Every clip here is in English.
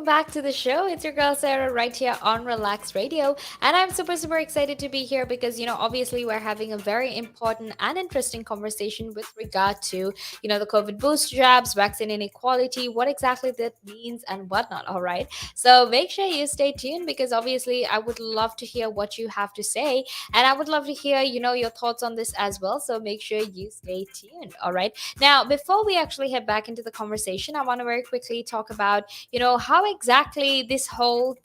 welcome back to the show. It's your girl Sarah right here on Relax Radio. And I'm super excited to be here because, obviously we're having a very important and interesting conversation with regard to, the COVID booster jobs, vaccine inequality, what exactly that means and whatnot. All right. So make sure you stay tuned because obviously I would love to hear what you have to say. And I would love to hear, your thoughts on this as well. So make sure you stay tuned. All right. Now, before we actually head back into the conversation, I want to very quickly talk about, how exactly this whole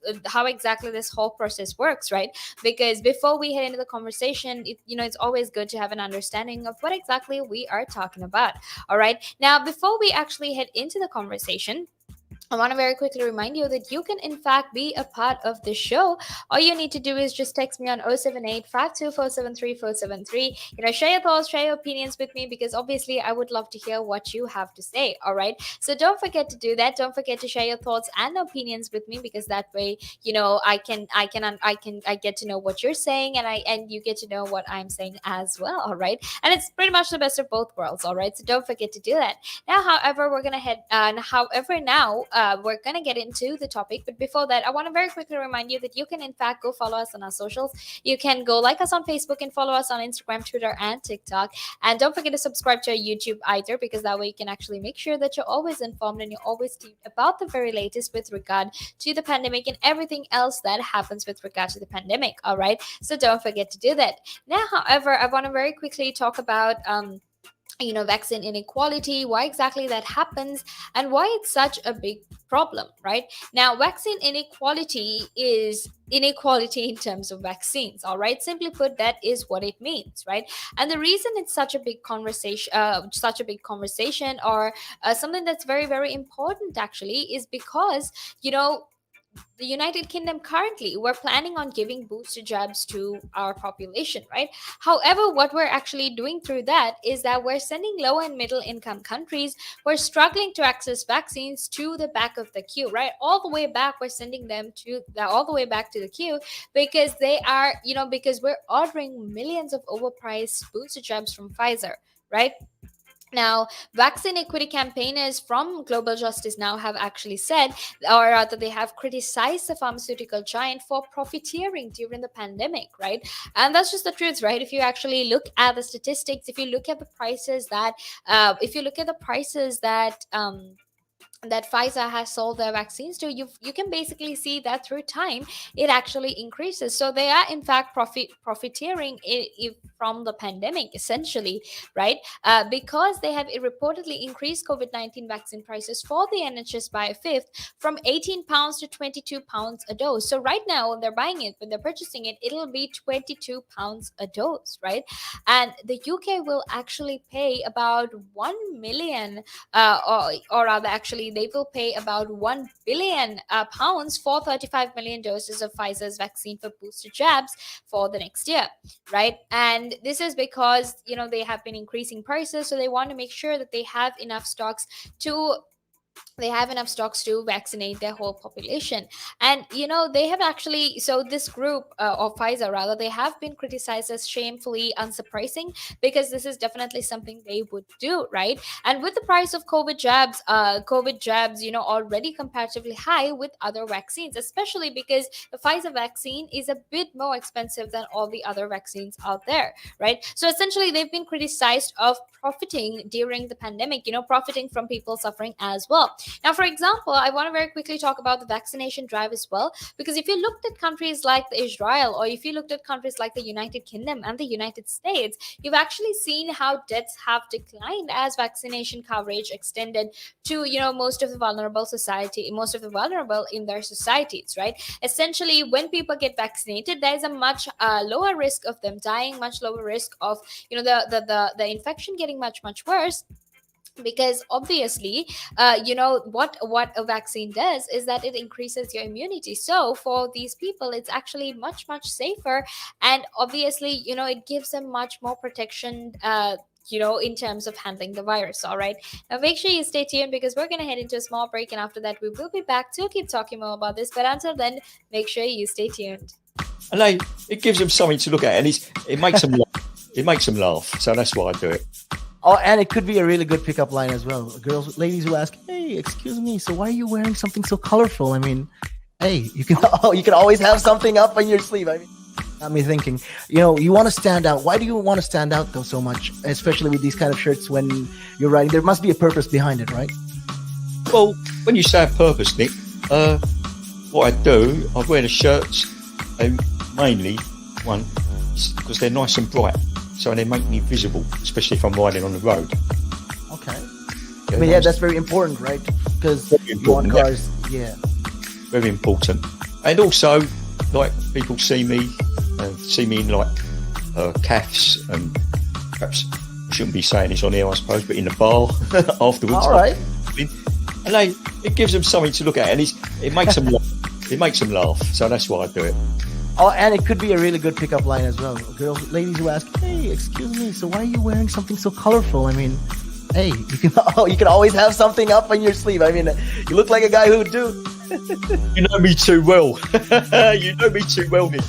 process works, right? Because before we head into the conversation, it's always good to have an understanding of what exactly we are talking about. All right. Now, before we actually head into the conversation, I want to very quickly remind you that you can, in fact, be a part of the show. All you need to do is just text me on 078 Share your thoughts, share your opinions with me because obviously I would love to hear what you have to say. All right. So don't forget to do that. Don't forget to share your thoughts and opinions with me because that way, I get to know what you're saying and you get to know what I'm saying as well. All right. And it's pretty much the best of both worlds. All right. So don't forget to do that. Now, however, we're gonna head. However, now we're gonna get into the topic. But before that, I want to very quickly remind you that you can, in fact, go follow us on our socials. You can go like us on Facebook and follow us on Instagram, Twitter, and TikTok. And don't forget to subscribe to our YouTube either, because that way you can actually make sure that you're always informed and you're always tuned about the very latest with regard to the pandemic and everything else that happens with regard to the pandemic. All right. So don't forget to do that. Now, however, I want to very quickly talk about vaccine inequality, why exactly that happens and why it's such a big problem. Right now, vaccine inequality is inequality in terms of vaccines. All right, simply put, that is what it means. Right, and the reason it's such a big conversation, or something that's very important actually, is because the United Kingdom currently, we're planning on giving booster jabs to our population, right? However, what we're actually doing through that is that we're sending low and middle income countries who are struggling to access vaccines to the back of the queue, right? All the way back, we're sending them all the way back to the queue because they are, because we're ordering millions of overpriced booster jabs from Pfizer, right? Now, vaccine equity campaigners from Global Justice Now have actually said, or rather, they have criticized the pharmaceutical giant for profiteering during the pandemic, right? And that's just the truth, right? If you actually look at the statistics, if you look at the prices that Pfizer has sold their vaccines to, you can basically see that through time it actually increases. So they are in fact profiteering from the pandemic essentially, right? Because they have reportedly increased COVID-19 vaccine prices for the NHS by a fifth, from £18 to £22 a dose. So right now when they're buying it, when they're purchasing it, it'll be £22 a dose, right? And the UK will actually pay about 1 million, or rather actually they will pay about 1 billion pounds for 35 million doses of Pfizer's vaccine for booster jabs for the next year, right? And this is because they have been increasing prices, so they want to make sure that to vaccinate their whole population. And they have actually, so this group, or Pfizer rather, they have been criticized as shamefully unsurprising, because this is definitely something they would do, right? And with the price of COVID jabs already comparatively high with other vaccines, especially because the Pfizer vaccine is a bit more expensive than all the other vaccines out there, right? So essentially they've been criticized of profiting during the pandemic, profiting from people suffering as well. Now, for example, I want to very quickly talk about the vaccination drive as well, because if you looked at countries like Israel, or if you looked at countries like the United Kingdom and the United States, you've actually seen how deaths have declined as vaccination coverage extended to, most of the vulnerable in their societies, right? Essentially, when people get vaccinated, there's a much lower risk of them dying, much lower risk of, the infection getting much worse, because obviously what a vaccine does is that it increases your immunity. So for these people it's actually much safer, and obviously it gives them much more protection in terms of handling the virus. All right, now make sure you stay tuned because we're going to head into a small break, and after that we will be back to keep talking more about this. But until then, make sure you stay tuned. And it gives them something to look at, and it makes them laugh. It makes them laugh, so that's why I do it. Oh, and it could be a really good pickup line as well. Girls, ladies who ask, "Hey, excuse me, so why are you wearing something so colorful?" I mean, hey, you can oh, you can always have something up on your sleeve. I mean, got me thinking. You want to stand out. Why do you want to stand out though so much, especially with these kind of shirts when you're riding? There must be a purpose behind it, right? Well, when you say a purpose, Nick, what I do, I wear the shirts mainly one because they're nice and bright, so they make me visible, especially if I'm riding on the road. Okay. I Yeah, mean, yeah, nice, that's very important, right? Because very you want important. Yeah, cars. Yeah. very important. And also, like people see me in like calves, and perhaps I shouldn't be saying this on here, I suppose, but in the bar afterwards. All right. And it gives them something to look at, and it makes them laugh. It makes them laugh. So that's why I do it. Oh, and it could be a really good pickup line as well. Girls, ladies who ask, "Hey, excuse me, so why are you wearing something so colorful?" I mean, hey, you can you can always have something up on your sleeve. I mean, you look like a guy who would do. You know me too well. You know me too well, Nick.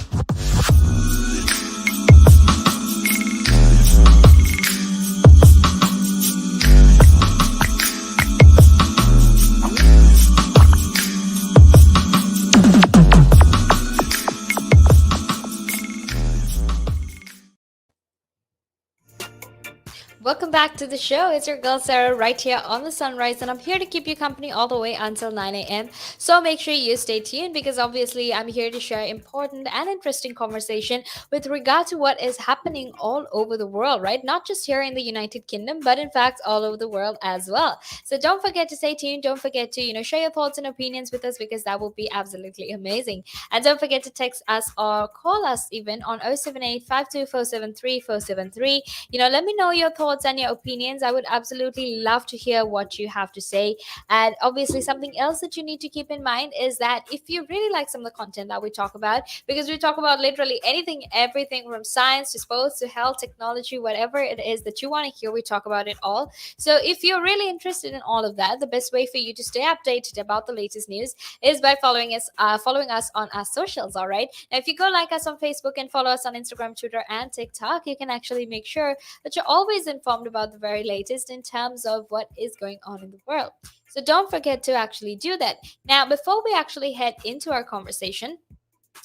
Welcome back to the show. It's your girl Sarah right here on the Sunrise, and I'm here to keep you company all the way until 9 a.m. So make sure you stay tuned because obviously I'm here to share important and interesting conversation with regard to what is happening all over the world, right? Not just here in the United Kingdom, but in fact all over the world as well. So don't forget to stay tuned. Don't forget to, share your thoughts and opinions with us because that will be absolutely amazing. And don't forget to text us or call us even on 078 let me know your thoughts and your opinions. I would absolutely love to hear what you have to say. And obviously, something else that you need to keep in mind is that if you really like some of the content that we talk about, because we talk about literally anything, everything from science to sports to health, technology, whatever it is that you want to hear, we talk about it all. So if you're really interested in all of that, the best way for you to stay updated about the latest news is by following us on our socials. All right. Now, if you go like us on Facebook and follow us on Instagram, Twitter, and TikTok, you can actually make sure that you're always informed about the very latest in terms of what is going on in the world. So don't forget to actually do that. Now, before we actually head into our conversation,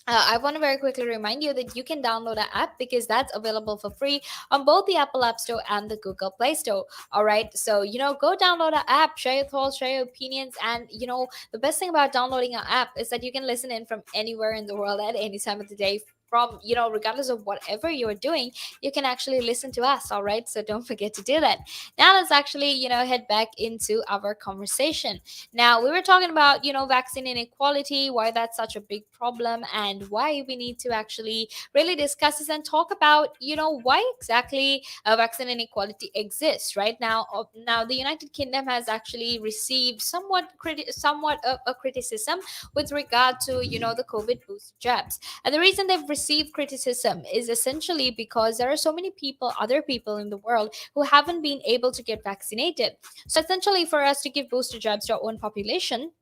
I want to very quickly remind you that you can download our app because that's available for free on both the Apple App Store and the Google Play Store. All right. So, go download our app, share your thoughts, share your opinions. And, the best thing about downloading our app is that you can listen in from anywhere in the world at any time of the day. From, regardless of whatever you're doing, you can actually listen to us. All right. So don't forget to do that. Now, let's actually, head back into our conversation. Now, we were talking about, vaccine inequality, why that's such a big problem, and why we need to actually really discuss this and talk about, why exactly vaccine inequality exists right now. Now, the United Kingdom has actually received somewhat of a criticism with regard to, the COVID booster jabs. And the reason they've received criticism is essentially because there are so many other people in the world who haven't been able to get vaccinated. So essentially, for us to give booster jabs to our own population,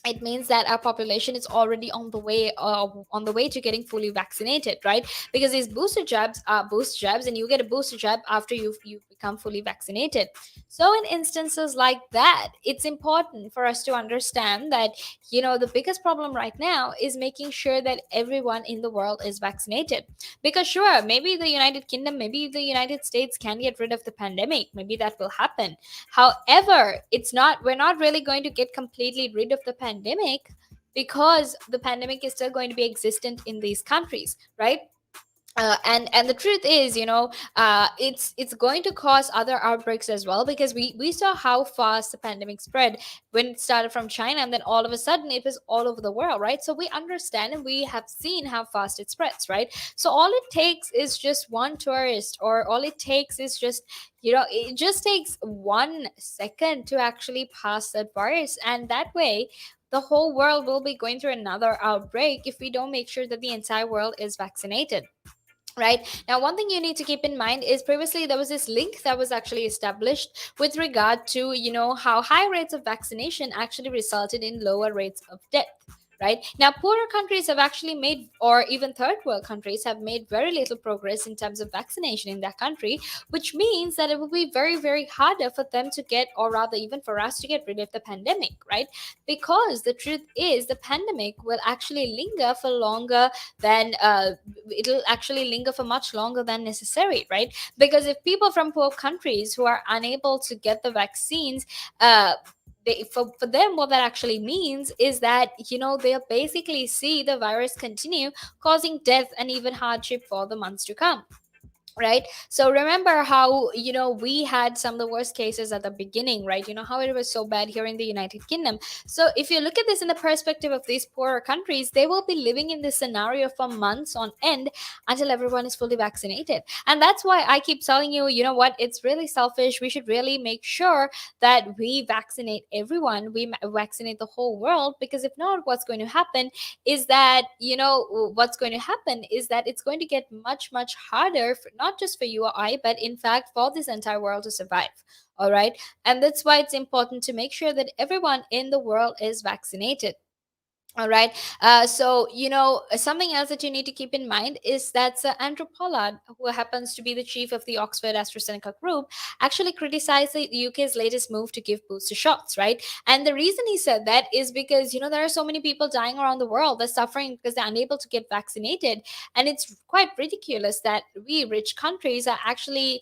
it means that our population is already on the way to getting fully vaccinated, right? Because these booster jabs are booster jabs, and you get a booster jab after you've become fully vaccinated. So in instances like that, it's important for us to understand that the biggest problem right now is making sure that everyone in the world is vaccinated. Because sure, maybe the United Kingdom, maybe the United States can get rid of the pandemic, maybe that will happen. However, we're not really going to get completely rid of the pandemic because the pandemic is still going to be existent in these countries, right? And the truth is, it's going to cause other outbreaks as well, because we saw how fast the pandemic spread when it started from China, and then all of a sudden it was all over the world, right? So we understand and we have seen how fast it spreads, right? So all it takes is just one tourist, or all it takes is just, it just takes 1 second to actually pass that virus, and that way the whole world will be going through another outbreak if we don't make sure that the entire world is vaccinated. Right now, one thing you need to keep in mind is previously there was this link that was actually established with regard to how high rates of vaccination actually resulted in lower rates of death. right? Now, poorer countries have actually made, or even third world countries have made very little progress in terms of vaccination in their country, which means that it will be very, very harder for them to get, or rather even for us to get rid of the pandemic, right? Because the truth is the pandemic will actually linger for longer than it'll actually linger for much longer than necessary, right? Because if people from poor countries who are unable to get the vaccines, for them, what that actually means is that, they'll basically see the virus continue causing death and even hardship for the months to come, right? So remember how, we had some of the worst cases at the beginning, right? How it was so bad here in the United Kingdom. So if you look at this in the perspective of these poorer countries, they will be living in this scenario for months on end until everyone is fully vaccinated. And that's why I keep telling you, you know what, it's really selfish. We should really make sure that we vaccinate everyone, vaccinate the whole world, because if not, what's going to happen is that, it's going to get much, much harder, not just for you or I, but in fact for this entire world to survive. All right. And that's why it's important to make sure that everyone in the world is vaccinated. All right. So, something else that you need to keep in mind is that Andrew Pollard, who happens to be the chief of the Oxford AstraZeneca group, actually criticized the UK's latest move to give booster shots, right? And the reason he said that is because, there are so many people dying around the world. They're suffering because they're unable to get vaccinated. And it's quite ridiculous that we rich countries are actually,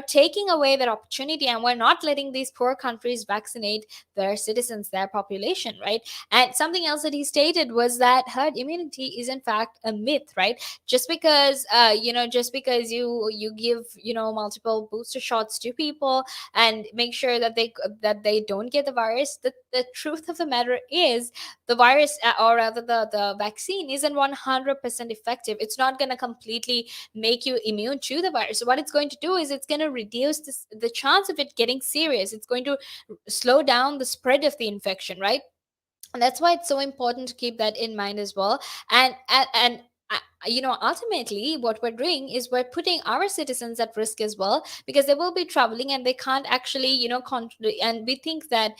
taking away that opportunity, and we're not letting these poor countries vaccinate their citizens, their population, right? And something else that he stated was that herd immunity is in fact a myth, right? Just because you give multiple booster shots to people and make sure that they don't get the virus, the truth of the matter is the virus, or rather the vaccine, isn't 100% effective. It's not going to completely make you immune to the virus. So what it's going to do is it's going to reduce the chance of it getting serious. It's going to slow down the spread of the infection, right? And that's why it's so important to keep that in mind as well. And ultimately what we're doing is we're putting our citizens at risk as well, because they will be traveling and they can't actually and we think that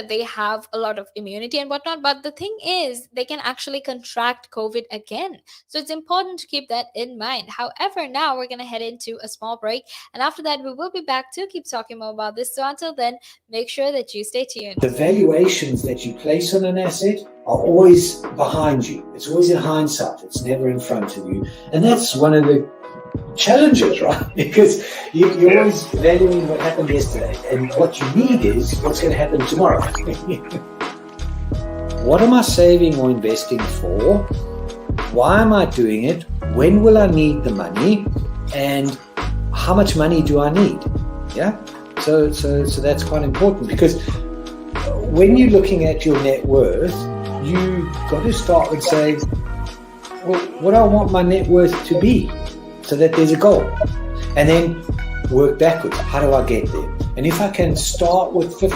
they have a lot of immunity and whatnot, but the thing is they can actually contract COVID again. So it's important to keep that in mind. However, now we're going to head into a small break, and after that we will be back to keep talking more about this. So until then, make sure that you stay tuned. The valuations that you place on an asset are always behind you. It's always in hindsight. It's never in front of you. And that's one of the challenges, right? Because you're always valuing what happened yesterday. And what you need is what's going to happen tomorrow. What am I saving or investing for? Why am I doing it? When will I need the money? And how much money do I need? Yeah. So that's quite important, because when you're looking at your net worth, you got to start with saying, well, what do I want my net worth to be, so that there's a goal, and then work backwards. How do I get there? And if I can start with 50